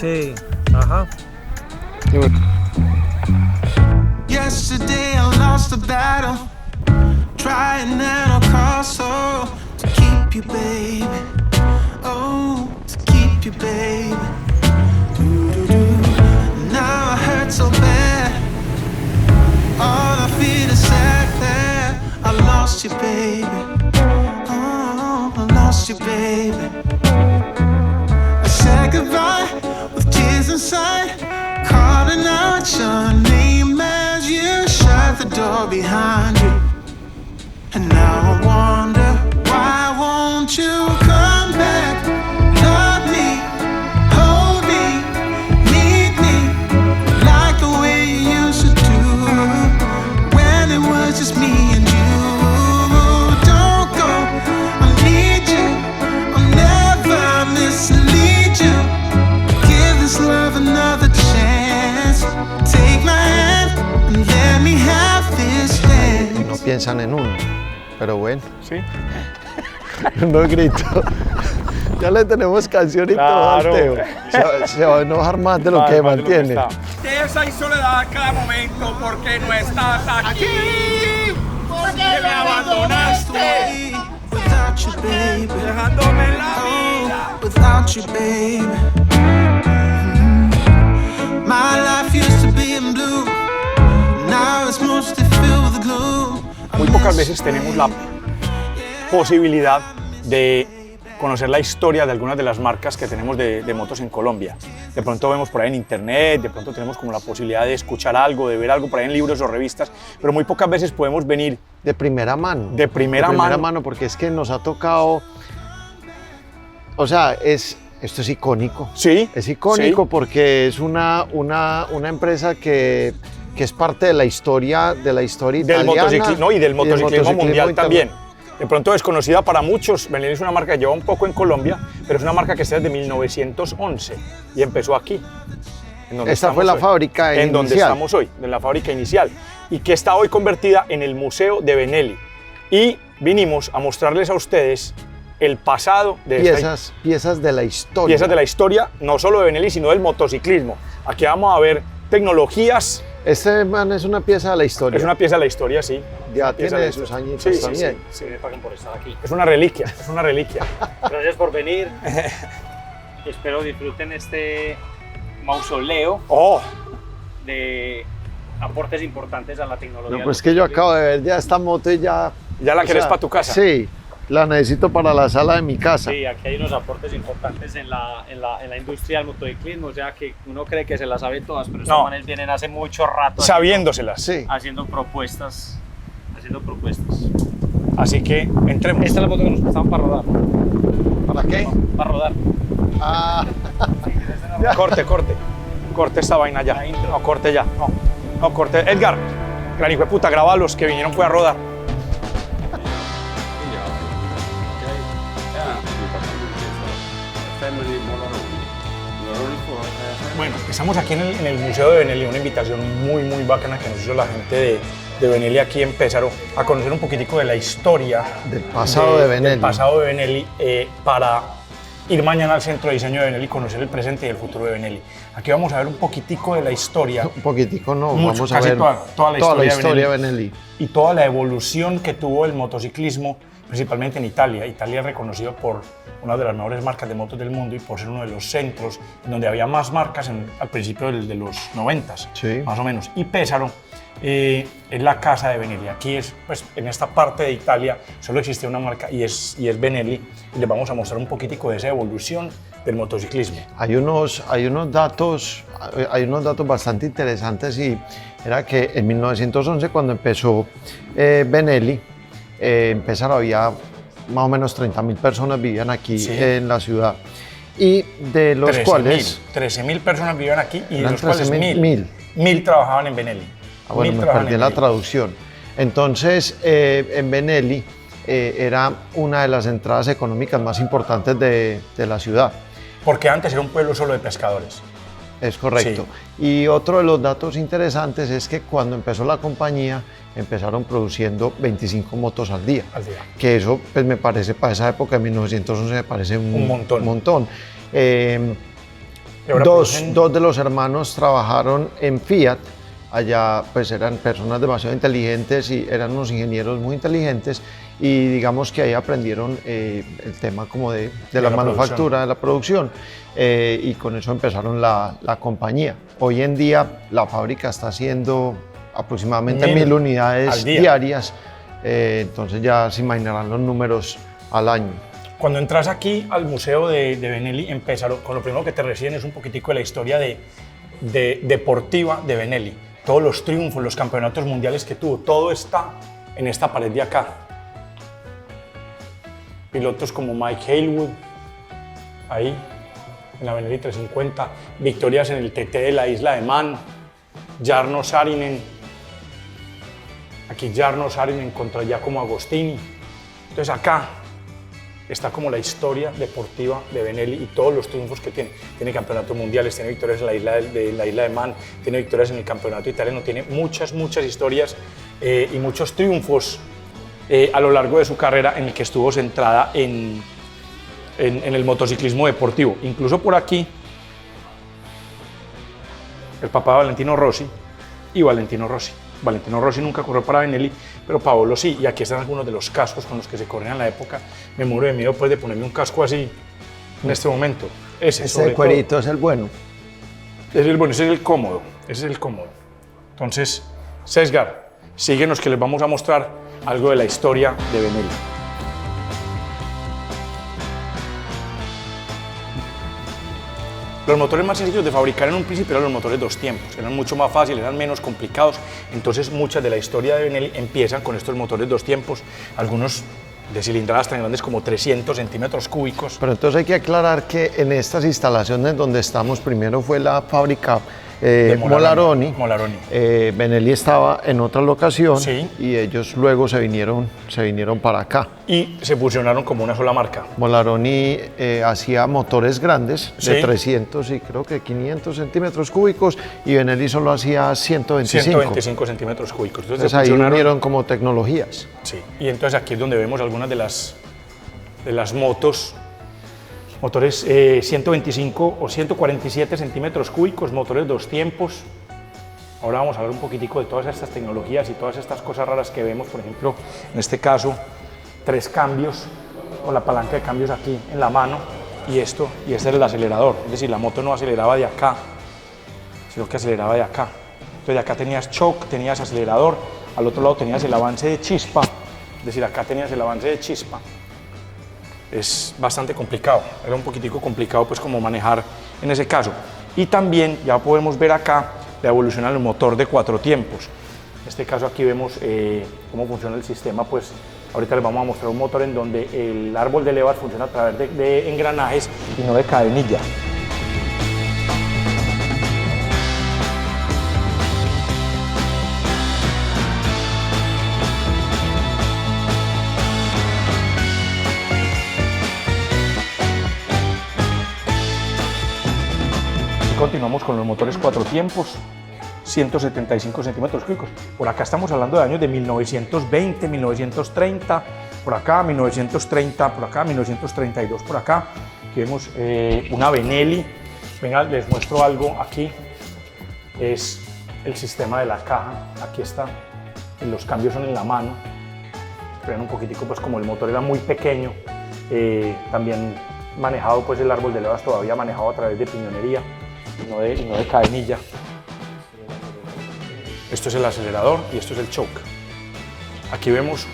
Sí, ajá. Yesterday I lost the battle, trying at all costs, oh, to keep you, baby. Oh, to keep you, baby. Now I hurt so bad. All I feel is sad that I lost you, baby. Oh, I lost you, baby. I said goodbye with tears inside, calling out your name as you shut the door behind you. And now I wonder, why won't you come back? Love me, hold me, need me, like the way you used to do, when it was just me and you. Don't go, I need you, I'll never mislead you. Give this love another chance. Take my hand and let me have this dance. No piensan en uno, pero bueno. Sí. No grito. Ya le tenemos canción y todo al Claro. Teo. Se va a enojar más de lo que Más de lo que mantiene. está. Tristeza y soledad cada momento porque no estás aquí. Porque me abandonaste, Without you, baby. dejándome en la Oh, vida. without you, baby. My life used to be in blue. Now it's mostly filled with gloom. Muy pocas veces tenemos la posibilidad de conocer la historia de algunas de las marcas que tenemos de motos en Colombia. De pronto vemos por ahí en internet, de pronto tenemos como la posibilidad de escuchar algo, de ver algo por ahí en libros o revistas, pero muy pocas veces podemos venir De primera mano. de primera mano. porque es que nos ha tocado. O sea, esto es icónico. Sí, Es icónico sí. porque es una empresa que es parte de la historia del italiana. motociclismo y del motociclismo mundial y también. De pronto desconocida para muchos, Benelli es una marca que lleva un poco en Colombia, pero es una marca que está desde 1911 y empezó aquí. En donde Esta estamos fue la hoy. fábrica en donde inicial. estamos hoy, en la fábrica inicial, y que está hoy convertida en el Museo de Benelli. Y vinimos a mostrarles a ustedes el pasado de Piezas de la historia. piezas de la historia, no solo de Benelli, sino del motociclismo. Aquí vamos a ver tecnologías. Este man es una pieza de la historia. Es una pieza de la historia, sí. Ya Una pieza de tiene la sus historia. añitos Sí, sí, también. sí. Me pagan por estar aquí. Es una reliquia, es una reliquia. Gracias por venir. Espero disfruten este mausoleo Oh, de aportes importantes a la tecnología. No, pues que yo acabo de ver ya esta moto y ya. ¿ya la o querés sea, para tu casa? Sí, la necesito para la sala de mi casa. Sí, aquí hay unos aportes importantes en la industria del motociclismo, o sea que uno cree que se las sabe todas, pero estos No. manes vienen hace mucho rato Sabiéndoselas. Sí. haciendo propuestas. Así que entremos. Esta es la moto que nos prestaban para rodar. ¿Para qué? Para rodar. Ah, Corte, corte. Corte esta vaina ya. La intro. No, corte ya. No, no, corte. Edgar, gran hijo de puta, graba a los que vinieron fue a rodar. Bueno, estamos aquí en el Museo de Benelli, una invitación muy, muy bacana que nos hizo la gente de Benelli aquí en Pesaro, a conocer un poquitico de la historia del pasado de Benelli. del pasado de Benelli, para ir mañana al centro de diseño de Benelli, conocer el presente y el futuro de Benelli. Aquí vamos a ver un poquitico de la historia. un poquitico no, Mucho, vamos a casi ver toda la historia de Benelli. Y toda la evolución que tuvo el motociclismo, principalmente en Italia. Italia es reconocido por una de las mejores marcas de motos del mundo y por ser uno de los centros en donde había más marcas al principio de los 90s, Sí. más o menos. Y Pesaro es la casa de Benelli. Aquí pues, en esta parte de Italia solo existía una marca y es Benelli. Y les vamos a mostrar un poquitico de esa evolución del motociclismo. Hay unos datos bastante interesantes y era que en 1911 cuando empezó Benelli, en Pesaro había más o menos 30.000 personas vivían aquí Sí. en la ciudad y de los cuales 13.000 personas vivían aquí y de eran los cuales 13.000. 1.000 trabajaban en Benelli. Bueno, 1.000 me trabajaban perdí en la Benelli. traducción. Entonces, en Benelli era una de las entradas económicas más importantes de la ciudad. Porque antes era un pueblo solo de pescadores. Es correcto. Y otro de los datos interesantes es que cuando empezó la compañía, empezaron produciendo 25 motos al día. Que eso, pues me parece, para esa época de 1911, me parece un montón. montón. Y ahora Dos producen- de los hermanos trabajaron en Fiat. Allá pues eran personas demasiado inteligentes y eran unos ingenieros muy inteligentes y digamos que ahí aprendieron el tema como de la la manufactura, de la producción y con eso empezaron la compañía. Hoy en día la fábrica está haciendo aproximadamente 1000 unidades al día. diarias, entonces ya se imaginarán los números al año. Cuando entras aquí al museo de Benelli, empezaron con lo primero que te reciben es un poquitico de la historia deportiva de Benelli. Todos los triunfos, los campeonatos mundiales que tuvo, todo está en esta pared de acá. Pilotos como Mike Haywood, ahí, en la Benelli 350, victorias en el TT de la isla de Man, Jarno Saarinen, aquí Jarno Saarinen contra Giacomo Agostini. Entonces acá está como la historia deportiva de Benelli y todos los triunfos que tiene. Tiene campeonatos mundiales, tiene victorias en la isla de Man, tiene victorias en el campeonato italiano, tiene muchas historias y muchos triunfos a lo largo de su carrera en el que estuvo centrada en el motociclismo deportivo. Incluso por aquí, el papá de Valentino Rossi y Valentino Rossi. Valentino Rossi nunca corrió para Benelli, pero Paolo sí, y aquí están algunos de los cascos con los que se corrían en la época. Me muero de miedo pues, de ponerme un casco así en este momento. Ese Ese cuerito es el bueno. Es el bueno, ese es el cómodo, ese es el cómodo. Entonces, Sesgar, síguenos que les vamos a mostrar algo de la historia de Benelli. Los motores más sencillos de fabricar en un principio eran los motores 2 tiempos, eran mucho más fáciles, eran menos complicados, entonces muchas de la historia de Benelli empiezan con estos motores 2 tiempos, algunos de cilindradas tan grandes como 300 centímetros cúbicos. Pero entonces hay que aclarar que en estas instalaciones donde estamos, primero fue la fábrica Molaroni. Benelli estaba en otra locación Sí. y ellos luego se vinieron para acá. Y se fusionaron como una sola marca. Molaroni hacía motores grandes de Sí. 300 y creo que 500 centímetros cúbicos y Benelli solo hacía 125. 125 centímetros cúbicos. Entonces se ahí fusionaron. unieron como tecnologías. Sí, y entonces aquí es donde vemos algunas de las motos, motores 125 o 147 centímetros cúbicos, motores 2 tiempos. Ahora vamos a hablar un poquitico de todas estas tecnologías y todas estas cosas raras que vemos, por ejemplo, en este caso, 3 cambios, con la palanca de cambios aquí en la mano, y este era el acelerador, es decir, la moto no aceleraba de acá, sino que aceleraba de acá. Entonces de acá tenías shock, tenías acelerador, al otro lado tenías el avance de chispa, es decir, acá tenías el avance de chispa. Es bastante complicado, era un poquitico complicado pues como manejar en ese caso. Y también ya podemos ver acá la evolución al motor de 4 tiempos. En este caso aquí vemos cómo funciona el sistema, pues ahorita les vamos a mostrar un motor en donde el árbol de levas funciona a través de engranajes y no de cadenilla. Continuamos con los motores 4 tiempos, 175 centímetros cúbicos. Por acá estamos hablando de años de 1920, 1930, por acá 1930, por acá 1932, por acá. Aquí vemos una Benelli. Venga, les muestro algo aquí. Es el sistema de la caja. Aquí está. Los cambios son en la mano. Vean un poquitico, pues como el motor era muy pequeño, también manejado, pues el árbol de levas todavía manejado a través de piñonería. Y no de cadenilla. Esto es el acelerador y esto es el choke. Aquí vemos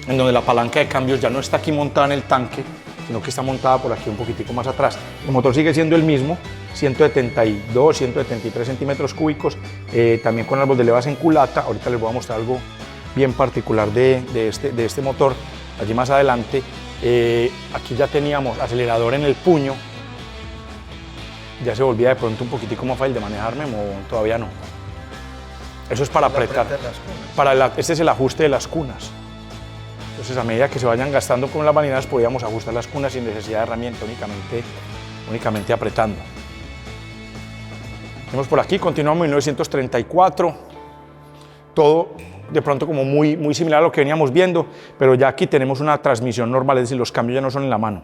en donde la palanca de cambios ya no está aquí montada en el tanque, sino que está montada por aquí un poquitico más atrás. El motor sigue siendo el mismo, 172, 173 centímetros cúbicos, también con árbol de levas en culata. Ahorita les voy a mostrar algo bien particular de este motor, allí más adelante. Aquí ya teníamos acelerador en el puño. Ya se volvía de pronto un poquitico más fácil de manejarme o todavía no. Eso es para apretar. Este es el ajuste de las cunas. Entonces a medida que se vayan gastando con las vanidades podíamos ajustar las cunas sin necesidad de herramienta, únicamente apretando. Vemos por aquí, continuamos en 1934. Todo de pronto como muy similar a lo que veníamos viendo, pero ya aquí tenemos una transmisión normal, es decir, los cambios ya no son en la mano.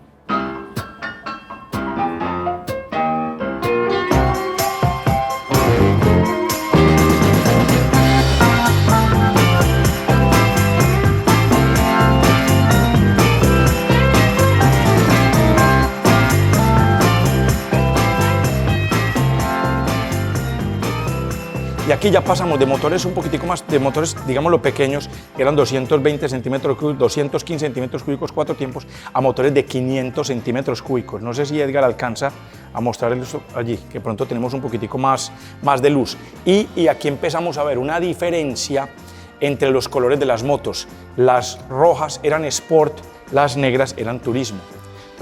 Y aquí ya pasamos de motores un poquitico más, de motores, digámoslo, pequeños, que eran 220 centímetros cúbicos, 215 centímetros cúbicos, 4 tiempos, a motores de 500 centímetros cúbicos. No sé si Edgar alcanza a mostrar eso allí, que pronto tenemos un poquitico más de luz. Y aquí empezamos a ver una diferencia entre los colores de las motos. Las rojas eran Sport, las negras eran Turismo.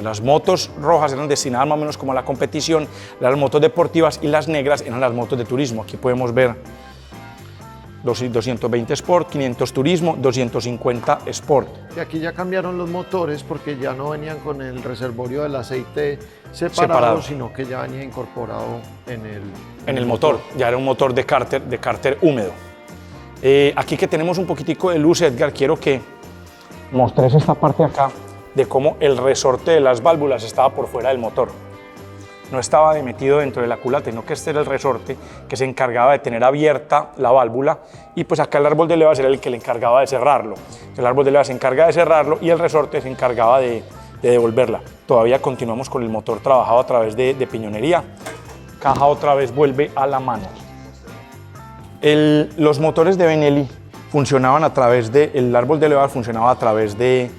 Las motos rojas eran destinadas más o menos como a la competición, las motos deportivas, y las negras eran las motos de turismo. Aquí podemos ver 220 Sport, 500 Turismo, 250 Sport. Y aquí ya cambiaron los motores porque ya no venían con el reservorio del aceite separado, sino que ya venía incorporado en el motor. Ya era un motor de cárter húmedo. Aquí que tenemos un poquitico de luz, Edgar, quiero que mostres esta parte acá de cómo el resorte de las válvulas estaba por fuera del motor. No estaba metido dentro de la culata, sino que este era el resorte que se encargaba de tener abierta la válvula, y pues acá el árbol de levas era el que le encargaba de cerrarlo. El árbol de levas se encarga de cerrarlo y el resorte se encargaba de devolverla. Todavía continuamos con el motor trabajado a través de piñonería. Caja otra vez vuelve a la mano. Los motores de Benelli funcionaban a través el árbol de levas funcionaba a través de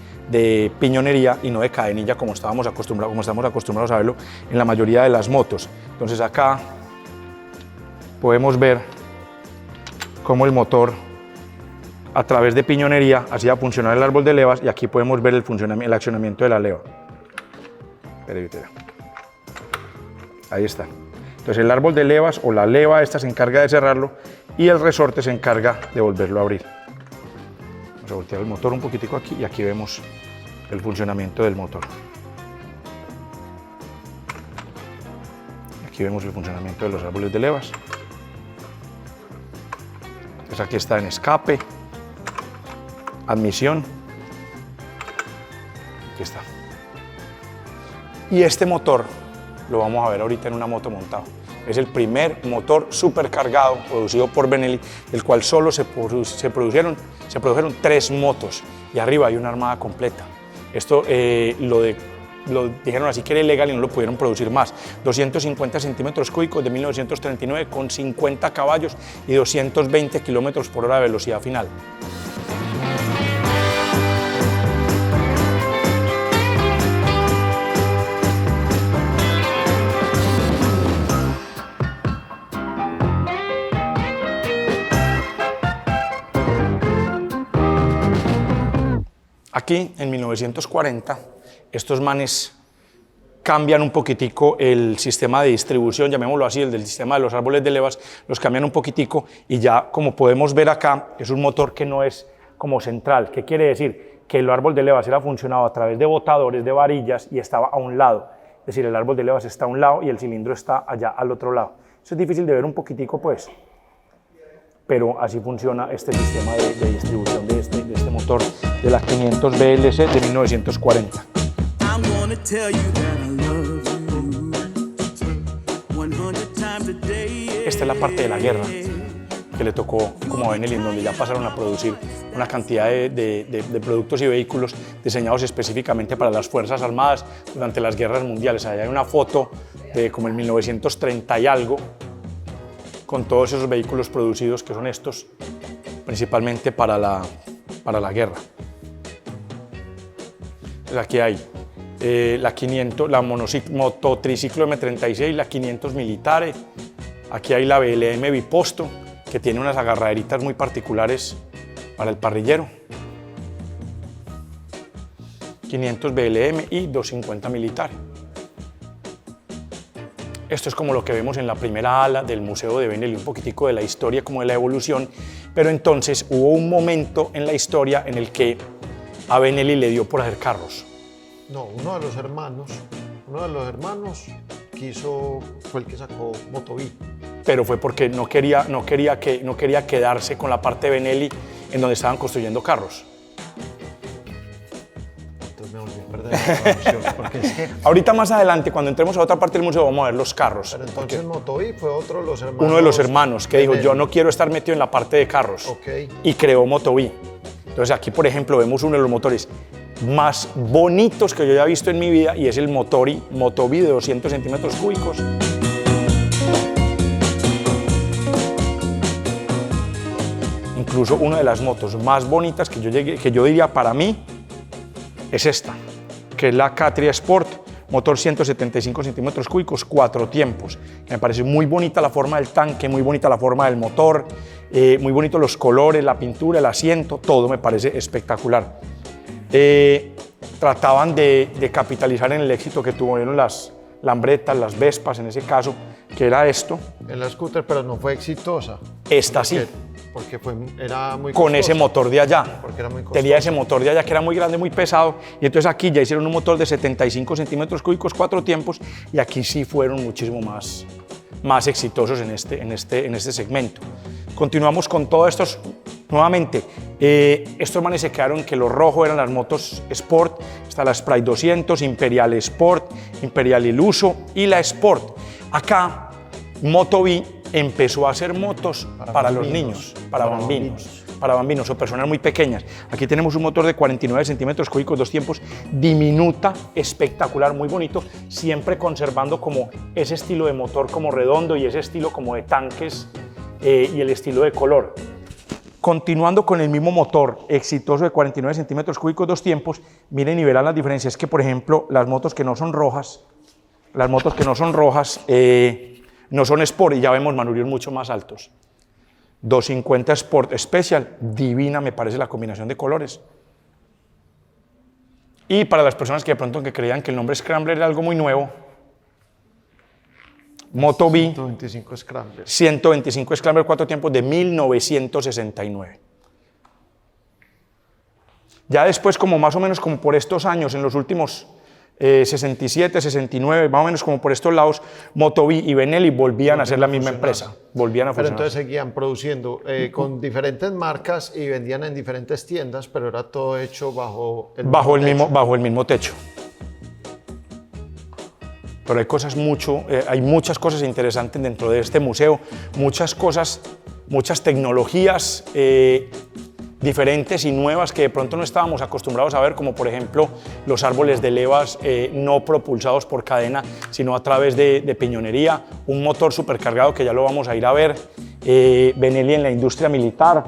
piñonería y no de cadenilla como estamos acostumbrados a verlo en la mayoría de las motos. Entonces acá podemos ver cómo el motor a través de piñonería hacía funcionar el árbol de levas, y aquí podemos ver el accionamiento de la leva. Ahí está. Entonces el árbol de levas o la leva esta se encarga de cerrarlo y el resorte se encarga de volverlo a abrir. Vamos a voltear el motor un poquitico aquí y aquí vemos el funcionamiento del motor. Aquí vemos el funcionamiento de los árboles de levas. Entonces aquí está en escape, admisión. Aquí está. Y este motor lo vamos a ver ahorita en una moto montado. Es el primer motor supercargado producido por Benelli, del cual solo se produjeron 3 motos, y arriba hay una armada completa. Esto lo dijeron así que era ilegal y no lo pudieron producir más. 250 centímetros cúbicos de 1939 con 50 caballos y 220 kilómetros por hora de velocidad final. Aquí, en 1940, estos manes cambian un poquitico el sistema de distribución, llamémoslo así, el del sistema de los árboles de levas, los cambian un poquitico, y ya, como podemos ver acá, es un motor que no es como central. ¿Qué quiere decir? Que el árbol de levas era funcionado a través de botadores de varillas y estaba a un lado. Es decir, el árbol de levas está a un lado y el cilindro está allá al otro lado. Eso es difícil de ver un poquitico, pues, pero así funciona este sistema de distribución de este motor de la 500 BLC de 1940. Esta es la parte de la guerra que le tocó como a Benelli, en donde ya pasaron a producir una cantidad de productos y vehículos diseñados específicamente para las Fuerzas Armadas durante las guerras mundiales. Allá hay una foto de como en 1930 y algo, con todos esos vehículos producidos, que son estos, principalmente para la guerra. Entonces aquí hay la mototriciclo M36, la 500 Militare. Aquí hay la BLM Biposto, que tiene unas agarraderitas muy particulares para el parrillero. 500 BLM y 250 Militare. Esto es como lo que vemos en la primera ala del Museo de Benelli, un poquitico de la historia, como de la evolución, pero entonces hubo un momento en la historia en el que a Benelli le dio por hacer carros. No, uno de los hermanos fue el que sacó Motoví. Pero fue porque no quería quedarse con la parte de Benelli en donde estaban construyendo carros. Me volví a perder la información, porque es que... Ahorita más adelante, cuando entremos a otra parte del museo, vamos a ver los carros. Pero entonces Motoví fue otro de los hermanos. Uno de los hermanos que dijo, yo no quiero estar metido en la parte de carros. Okay. Y creó Motoví. Entonces aquí, por ejemplo, vemos uno de los motores más bonitos que yo haya visto en mi vida, y es el Motoví de 200 centímetros cúbicos. incluso una de las motos más bonitas que yo diría para mí es esta, que es la Catria Sport, motor 175 centímetros cúbicos, 4 tiempos. Me parece muy bonita la forma del tanque, muy bonita la forma del motor, muy bonitos los colores, la pintura, el asiento, todo me parece espectacular. Trataban de capitalizar en el éxito que tuvieron las Lambrettas, las Vespas en ese caso, que era esto. En la scooter, pero no fue exitosa. Esta sí. Porque era muy Con costosa. ese motor de allá. Porque era muy costosa. Tenía ese motor de allá que era muy grande, muy pesado. Y entonces aquí ya hicieron un motor de 75 centímetros cúbicos, 4 tiempos. Y aquí sí fueron muchísimo más exitosos en este segmento. Continuamos con todos estos. Nuevamente, estos manes se quedaron que los rojos eran las motos Sport. Está la Sprite 200, Imperial Sport, Imperial Iluso y la Sport. Acá, Motobi empezó a hacer motos para los niños, para bambinos o personas muy pequeñas. Aquí tenemos un motor de 49 centímetros cúbicos, 2 tiempos, diminuta, espectacular, muy bonito, siempre conservando como ese estilo de motor como redondo y ese estilo como de tanques y el estilo de color. Continuando con el mismo motor exitoso de 49 centímetros cúbicos, 2 tiempos, miren y verán las diferencias. Que, por ejemplo, las motos que no son rojas, no son Sport y ya vemos manubrios mucho más altos. 250 Sport Special, divina me parece la combinación de colores. Y para las personas que de pronto que creían que el nombre Scrambler era algo muy nuevo, Motobi 125 Scrambler. 125 Scrambler 4 tiempos de 1969. Ya después, como más o menos como por estos años, en los últimos 67, 69, más o menos como por estos lados, Motobi y Benelli volvían a ser la misma empresa, volvían a Pero funcionar. entonces seguían produciendo con diferentes marcas y vendían en diferentes tiendas, pero era todo hecho bajo bajo el mismo techo. Pero hay muchas cosas interesantes dentro de este museo, muchas tecnologías diferentes y nuevas que de pronto no estábamos acostumbrados a ver, como por ejemplo los árboles de levas no propulsados por cadena, sino a través de piñonería, un motor supercargado que ya lo vamos a ir a ver, Benelli en la industria militar.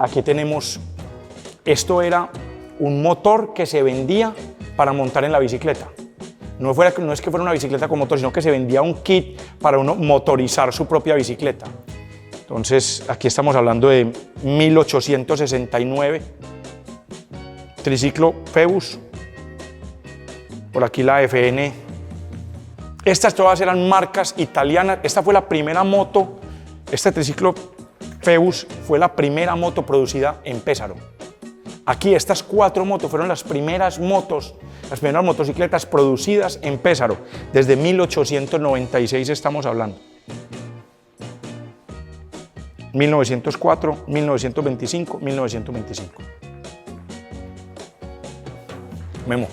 Aquí tenemos, esto era un motor que se vendía para montar en la bicicleta. No es que fuera una bicicleta con motor, sino que se vendía un kit para uno motorizar su propia bicicleta. Entonces, aquí estamos hablando de 1869, triciclo Phoebus, por aquí la FN. Estas todas eran marcas italianas. Esta fue la primera moto, este triciclo Phoebus fue la primera moto producida en Pesaro. Aquí estas 4 motos fueron las primeras motocicletas producidas en Pesaro. Desde 1896 estamos hablando. 1904, 1925, 1925. Memo,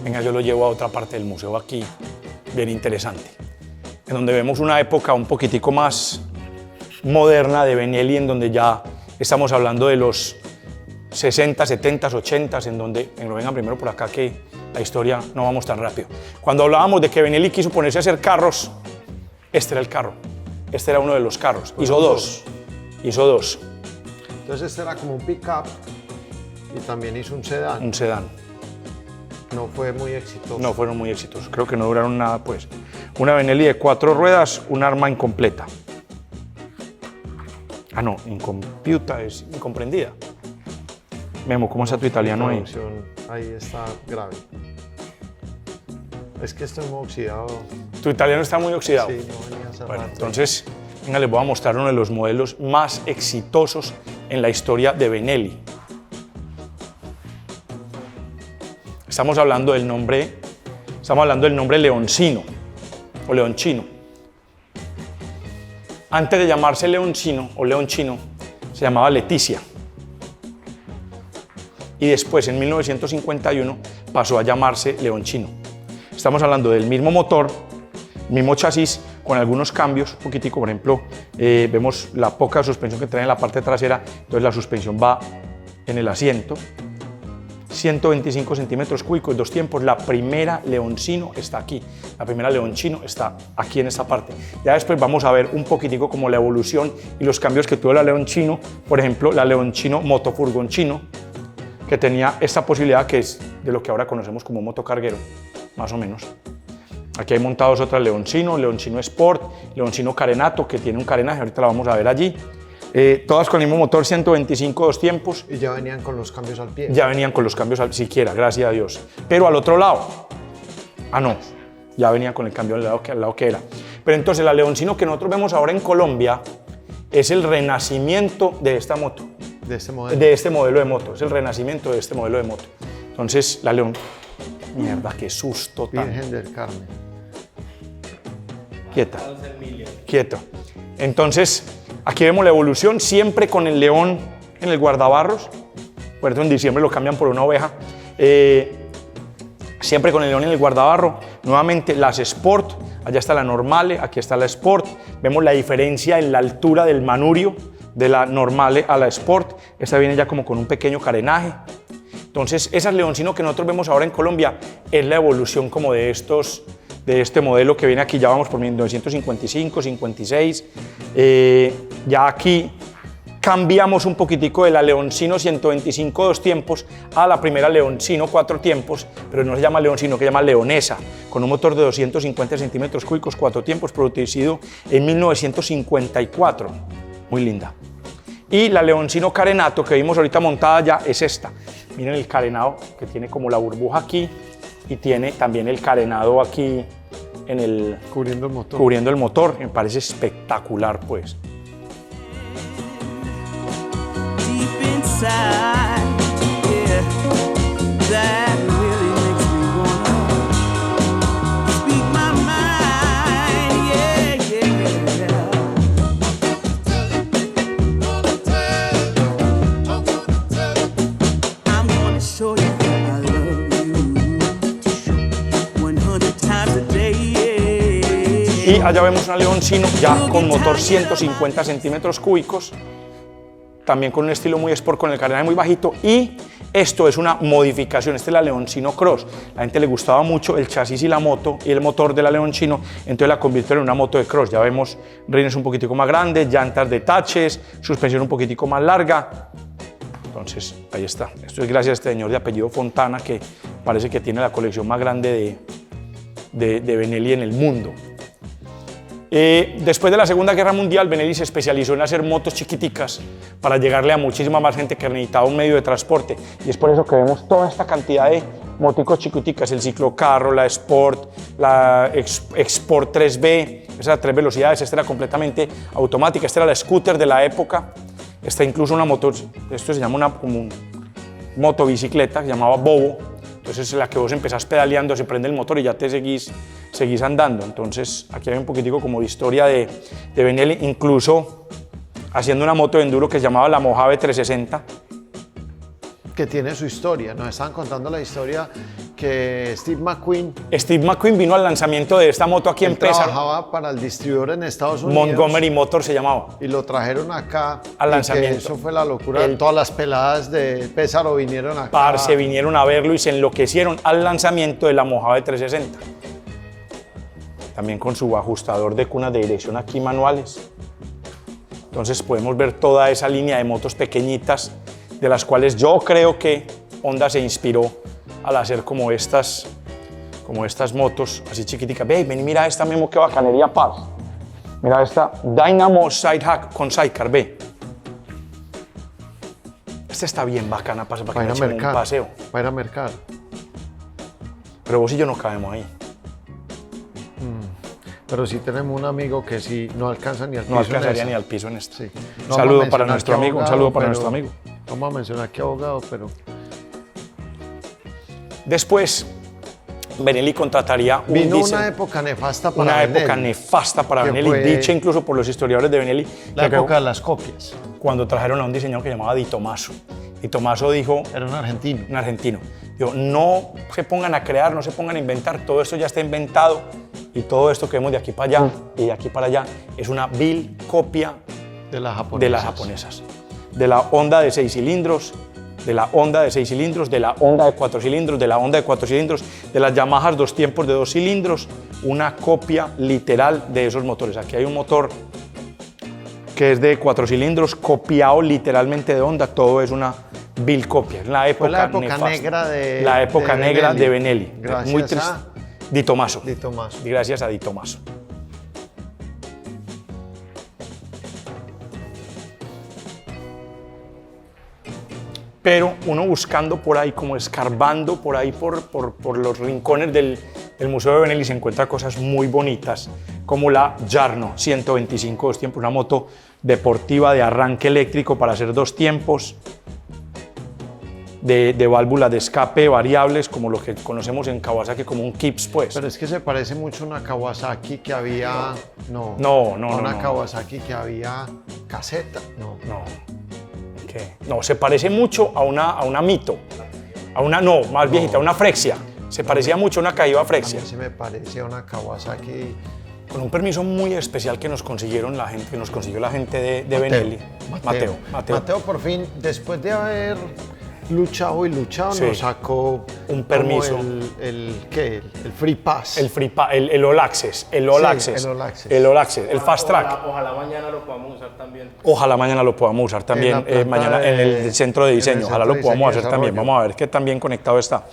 venga, yo lo llevo a otra parte del museo aquí, bien interesante, en donde vemos una época un poquitico más moderna de Benelli, en donde ya estamos hablando de los 60, 70, 80, en donde, vengan primero por acá que la historia no vamos tan rápido. Cuando hablábamos de que Benelli quiso ponerse a hacer carros, este era el carro, este era uno de los carros, hizo dos. Entonces este era como un pick-up y también hizo un sedán. Un sedán. No fue muy exitoso. No fueron muy exitosos, creo que no duraron nada, pues. Una Benelli de 4 ruedas, un arma incompleta. Ah, no, incompiuta, es incomprendida. Memo, ¿cómo está tu italiano ahí? Ahí está grave. Es que estoy muy oxidado. ¿Tu italiano está muy oxidado? Sí, no venía hace Bueno, rato. entonces, venga, les voy a mostrar uno de los modelos más exitosos en la historia de Benelli. Estamos hablando del nombre Leoncino o Leonchino. Antes de llamarse Leoncino o Leonchino, se llamaba Leticia. Y después, en 1951, pasó a llamarse Leonchino. Estamos hablando del mismo motor, mismo chasis, con algunos cambios, un poquitico, por ejemplo, vemos la poca suspensión que trae en la parte trasera, entonces la suspensión va en el asiento. 125 centímetros cúbicos, 2 tiempos. La primera Leoncino está aquí. La primera Leoncino está aquí en esta parte. Ya después vamos a ver un poquitico como la evolución y los cambios que tuvo la Leoncino. Por ejemplo, la Leoncino motofurgonchino, que tenía esta posibilidad que es de lo que ahora conocemos como motocarguero, más o menos. Aquí hay montados otras Leoncino, Leoncino Sport, Leoncino Carenato, que tiene un carenaje, ahorita la vamos a ver allí. Todas con el mismo motor 125 2 tiempos. Y ya venían con los cambios al pie. Ya venían con los cambios siquiera, gracias a Dios. Pero al otro lado, no, ya venían con el cambio al lado que era. Pero entonces la Leoncino que nosotros vemos ahora en Colombia es el renacimiento de esta moto. De este modelo. De este modelo de moto, es el renacimiento de este modelo de moto. Entonces la León, mierda, qué susto tan. Virgen del Carmen. Quieta, quieto. Entonces, aquí vemos la evolución, siempre con el león en el guardabarros. Por eso en diciembre lo cambian por una oveja. Siempre con el león en el guardabarro. Nuevamente las Sport, allá está la Normale, aquí está la Sport. Vemos la diferencia en la altura del manurio de la Normale a la Sport. Esta viene ya como con un pequeño carenaje. Entonces, esas Leoncino que nosotros vemos ahora en Colombia es la evolución como de este modelo que viene aquí, ya vamos por 1955, 56. Ya aquí cambiamos un poquitico de la Leoncino 125 2 tiempos a la primera Leoncino 4 tiempos, pero no se llama Leoncino, que se llama Leonesa, con un motor de 250 centímetros cúbicos 4 tiempos, producido en 1954. Muy linda. Y la Leoncino Carenato que vimos ahorita montada ya es esta. Miren el carenado que tiene como la burbuja aquí y tiene también el carenado aquí en el Cubriendo el motor. cubriendo el motor. Me parece espectacular, pues. Deep inside, yeah, that really makes me wanna speak my mind, yeah. I'm gonna show you I love you 100 times a day, yeah. Y allá vemos una Leoncino ya con motor 150 centímetros cúbicos, también con un estilo muy sport, con el carenaje muy bajito. Y esto es una modificación, esta es la Leoncino Cross. La gente le gustaba mucho el chasis y la moto y el motor de la Leoncino, entonces la convirtió en una moto de cross. Ya vemos rines un poquitico más grandes, llantas de taches, suspensión un poquitico más larga. Entonces, ahí está. Esto es gracias a este señor de apellido Fontana, que parece que tiene la colección más grande de Benelli en el mundo. Después de la Segunda Guerra Mundial, Benelli se especializó en hacer motos chiquiticas para llegarle a muchísima más gente que necesitaba un medio de transporte. Y es por eso que vemos toda esta cantidad de moticos chiquiticas, el ciclocarro, la Sport, la Export 3B, esas 3 velocidades. Esta era completamente automática, esta era la scooter de la época. Esta incluso una moto, esto se llama como un motobicicleta, se llamaba Bobo. Entonces la que vos empezás pedaleando, se prende el motor y ya te seguís andando. Entonces aquí hay un poquitico como de historia de Benelli, incluso haciendo una moto de enduro que se llamaba la Mojave 360. Que tiene su historia. Nos estaban contando la historia que Steve McQueen vino al lanzamiento de esta moto aquí en Pesaro. Trabajaba para el distribuidor en Estados Unidos. Montgomery Motor se llamaba. Y lo trajeron acá. Al y lanzamiento. que eso fue la locura. Todas las peladas de Pesaro vinieron acá. Parce, vinieron a verlo y se enloquecieron al lanzamiento de la Mojave 360. También con su ajustador de cunas de dirección aquí manuales. Entonces podemos ver toda esa línea de motos pequeñitas, de las cuales yo creo que Honda se inspiró al hacer como estas motos así chiquiticas. Ve, ven y mira esta mismo, qué bacanería, Paz. Mira esta Dynamo Sidehack con Sidecar, ve. Esta está bien bacana para que ir a un mercar. paseo. Para ir a mercar. Pero vos y yo no cabemos ahí. Pero sí tenemos un amigo que sí no alcanza ni al piso. No alcanzaría en esa. ni al piso en esto. Sí. Un No saludo vamos a para mencionar nuestro qué amigo, un abogado, saludo para pero- nuestro amigo. Vamos a mencionar qué abogado, pero Después, Benelli contrataría un vino diseño. una época nefasta para Una Benelli, época nefasta para que Benelli, fue dicha incluso por los historiadores de Benelli, la que época de las copias. cuando trajeron a un diseñador que se llamaba Di Tommaso. Di Tommaso dijo, Era un argentino. un argentino, dijo, no se pongan a crear, no se pongan a inventar, todo esto ya está inventado y todo esto que vemos de aquí para allá y de aquí para allá es una vil copia De las japonesas. de las japonesas. De la Honda de 6 cilindros, de la Honda de 6 cilindros, de la Honda de 4 cilindros, de la Honda de 4 cilindros, de las Yamahas 2 tiempos de 2 cilindros, una copia literal de esos motores. Aquí hay un motor que es de 4 cilindros, copiado literalmente de Honda, todo es una vil copia. Es la época, Fue la época nefasta. negra de La época de negra de Benelli. Gracias Muy triste. a Di Tomaso. Di Tomaso. Y gracias a Di Tomaso. Pero uno buscando por ahí, como escarbando por ahí, por los rincones del Museo de Benelli, se encuentra cosas muy bonitas, como la Jarno 125 2 tiempos, una moto deportiva de arranque eléctrico para hacer 2 tiempos, de válvulas de escape variables, como lo que conocemos en Kawasaki como un Kips, pues. Pero es que se parece mucho a una Kawasaki que había... No, No, a una no. Kawasaki que había caseta. No. No. ¿Qué? No, se parece mucho a una Mito, a una, no, más viejita, a una Frexia. Se parecía mucho a una Cahiba A Frexia. mí se me parecía una Kawasaki. Con un permiso muy especial que nos consiguieron la gente, que nos consiguió la gente de Benelli. Mateo. Por fin, después de haber luchado y luchado, Sí. nos sacó Un permiso. como ¿qué? El Free Pass. El el All Access, el All Sí, Access, el All Access. el All Access, el Fast Track. Ojalá mañana lo podamos usar también. Ojalá mañana lo podamos usar también, En la planta mañana en el centro de en el diseño. centro Ojalá de lo diseño podamos y hacer también. desarrollo. Vamos a ver qué tan bien conectado está.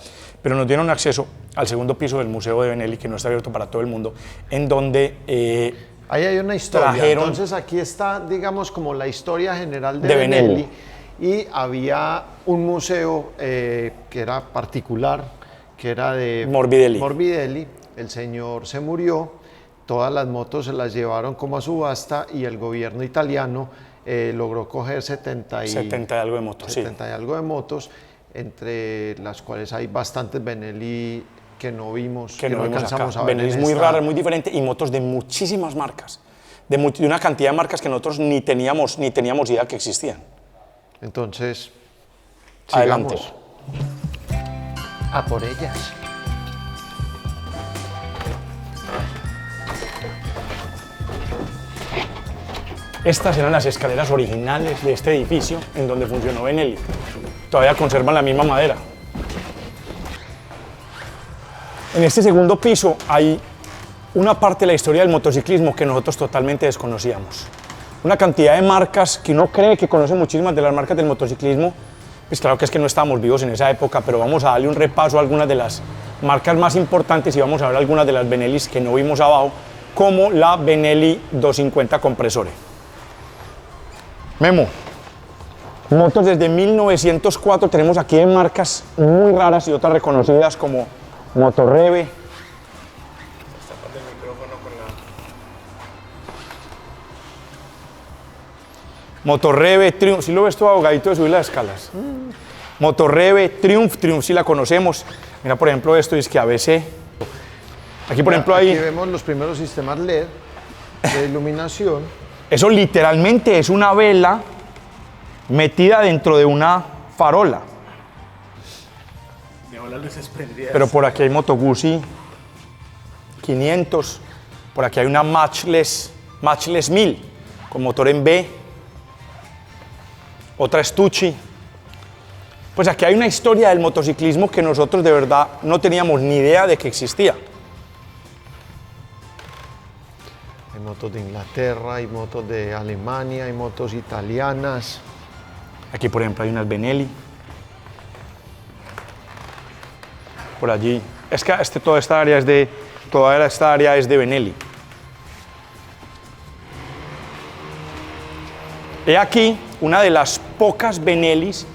Pero nos dieron acceso al segundo piso del Museo de Benelli, que no está abierto para todo el mundo, en donde Ahí hay una historia. trajeron- Entonces aquí está, digamos, como la historia general de, De Benelli. Benelli. Y había un museo que era particular, que era de Morbidelli. Morbidelli. El señor se murió, todas las motos se las llevaron como a subasta y el gobierno italiano logró coger 70 y 70 y algo de motos, sí. 70 y algo de motos, entre las cuales hay bastantes Benelli que no vimos, que no vemos alcanzamos acá. a ver. Benelli es en muy esta- rara, es muy diferente, y motos de muchísimas marcas, de una cantidad de marcas que nosotros ni teníamos idea que existían. Entonces, Adelante. sigamos. A por ellas. Estas eran las escaleras originales de este edificio en donde funcionó Benelli. Todavía conservan la misma madera. En este segundo piso hay una parte de la historia del motociclismo que nosotros totalmente desconocíamos. Una cantidad de marcas que uno cree que conoce muchísimas de las marcas del motociclismo. Pues claro que es que no estábamos vivos en esa época, pero vamos a darle un repaso a algunas de las marcas más importantes y vamos a ver algunas de las Benellis que no vimos abajo, como la Benelli 250 Compresore. Memo, motos desde 1904 tenemos aquí de marcas muy raras y otras reconocidas como Motorreve. Motorreve, Triumph, si lo ves todo ahogadito de subir las escalas. Motorreve, Triumph sí la conocemos. Mira, por ejemplo, esto es que ABC. Aquí, por ejemplo, Aquí ahí, vemos los primeros sistemas LED de iluminación. eso literalmente es una vela metida dentro de una farola. Las luces prendidas. Pero por aquí hay Moto Guzzi 500, por aquí hay una Matchless 1000 con motor en B, otra Stucci. Pues aquí hay una historia del motociclismo que nosotros de verdad no teníamos ni idea de que existía. Hay motos de Inglaterra, hay motos de Alemania, hay motos italianas. Aquí, por ejemplo, hay unas Benelli. Por allí. Es que toda esta área es de Benelli. He aquí una de las pocas Benellis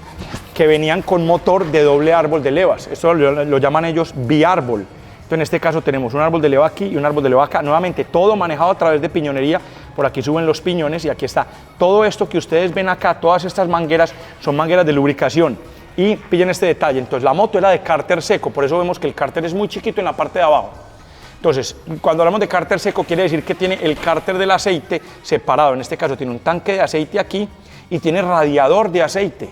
que venían con motor de doble árbol de levas. Esto lo llaman ellos biárbol. Entonces, en este caso tenemos un árbol de leva aquí y un árbol de leva acá. Nuevamente, todo manejado a través de piñonería. Por aquí suben los piñones y aquí está. Todo esto que ustedes ven acá, todas estas mangueras, son mangueras de lubricación. Y pillen este detalle. Entonces, la moto era de cárter seco. Por eso vemos que el cárter es muy chiquito en la parte de abajo. Entonces, cuando hablamos de cárter seco, quiere decir que tiene el cárter del aceite separado. En este caso, tiene un tanque de aceite aquí y tiene radiador de aceite.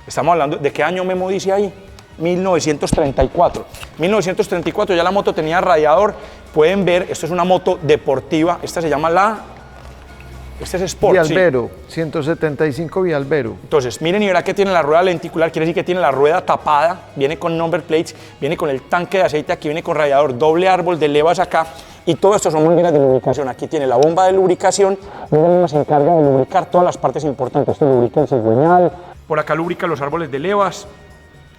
Estamos hablando, ¿de qué año Memo dice ahí? 1934. 1934 ya la moto tenía radiador. Pueden ver, esto es una moto deportiva. Esta se llama la Este es Sport, sí. Vialbero, 175 Vialbero. Entonces, miren y verá que tiene la rueda lenticular, quiere decir que tiene la rueda tapada, viene con number plates, viene con el tanque de aceite, aquí viene con radiador, doble árbol de levas acá, y todo esto son mangueras de lubricación. Aquí tiene la bomba de lubricación, y se encarga de lubricar todas las partes importantes. Esto lubrica el cigüeñal, por acá lubrica los árboles de levas,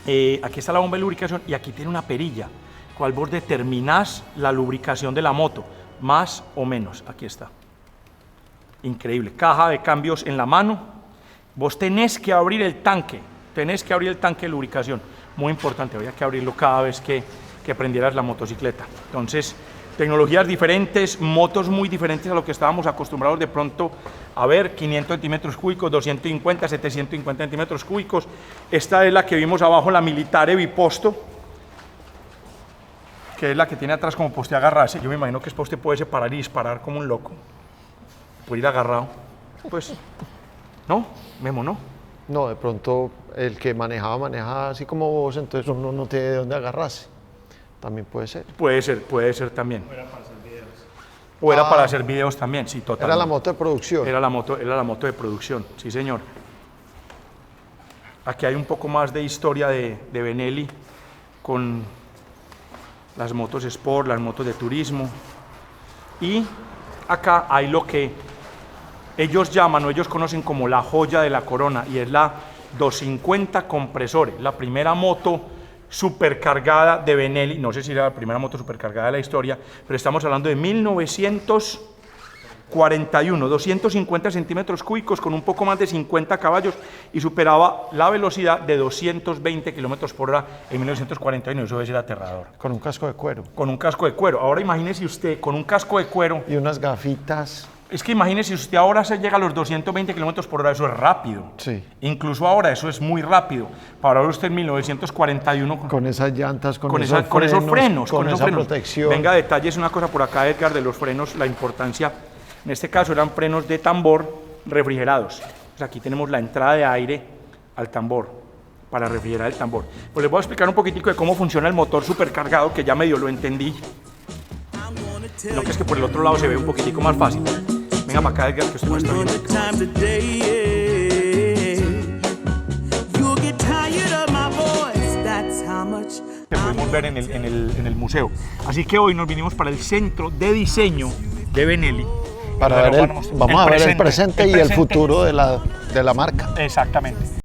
aquí está la bomba de lubricación, y aquí tiene una perilla, con al borde terminás la lubricación de la moto, más o menos, aquí está. Increíble, caja de cambios en la mano. Vos tenés que abrir el tanque de lubricación, muy importante, había que abrirlo cada vez que prendieras la motocicleta. Entonces, tecnologías diferentes, motos muy diferentes a lo que estábamos acostumbrados de pronto a ver, 500 centímetros cúbicos, 250, 750 centímetros cúbicos. Esta es la que vimos abajo, la Militare Biposto, que es la que tiene atrás como poste agarrarse. Yo me imagino que este poste puede separar y disparar como un loco. Por ir agarrado, pues, ¿no? Memo, ¿no? No, de pronto el que manejaba así como vos, entonces uno no tiene de dónde agarrarse. También puede ser. Puede ser también. O era para hacer videos. O era para hacer videos también, sí, totalmente. Era la moto de producción. Era la moto de producción, sí señor. Aquí hay un poco más de historia de Benelli con las motos Sport, las motos de turismo. Y acá hay lo que ellos llaman o ellos conocen como la joya de la corona, y es la 250 Compresore, la primera moto supercargada de Benelli. No sé si era la primera moto supercargada de la historia, pero estamos hablando de 1941, 250 centímetros cúbicos con un poco más de 50 caballos y superaba la velocidad de 220 kilómetros por hora en 1941. Eso debe ser aterrador. Con un casco de cuero. Con un casco de cuero. Ahora imagínese usted con un casco de cuero. Y unas gafitas. Es que imagínese, usted ahora se llega a los 220 kilómetros por hora, eso es rápido. Sí. Incluso ahora eso es muy rápido. Para usted en 1941... Con esas llantas, con esos frenos. Con esa protección. Venga, detalles una cosa por acá, Edgar, de los frenos, la importancia. En este caso eran frenos de tambor refrigerados. Pues aquí tenemos la entrada de aire al tambor, para refrigerar el tambor. Pues les voy a explicar un poquitico de cómo funciona el motor supercargado, que ya medio lo entendí. Lo que es que por el otro lado se ve un poquitico más fácil. Venga para acá, Edgar, que usted no está viendo. Que podemos ver en el museo. Así que hoy nos vinimos para el centro de diseño de Benelli. Para ver vamos a ver el presente y el futuro de la marca. Exactamente.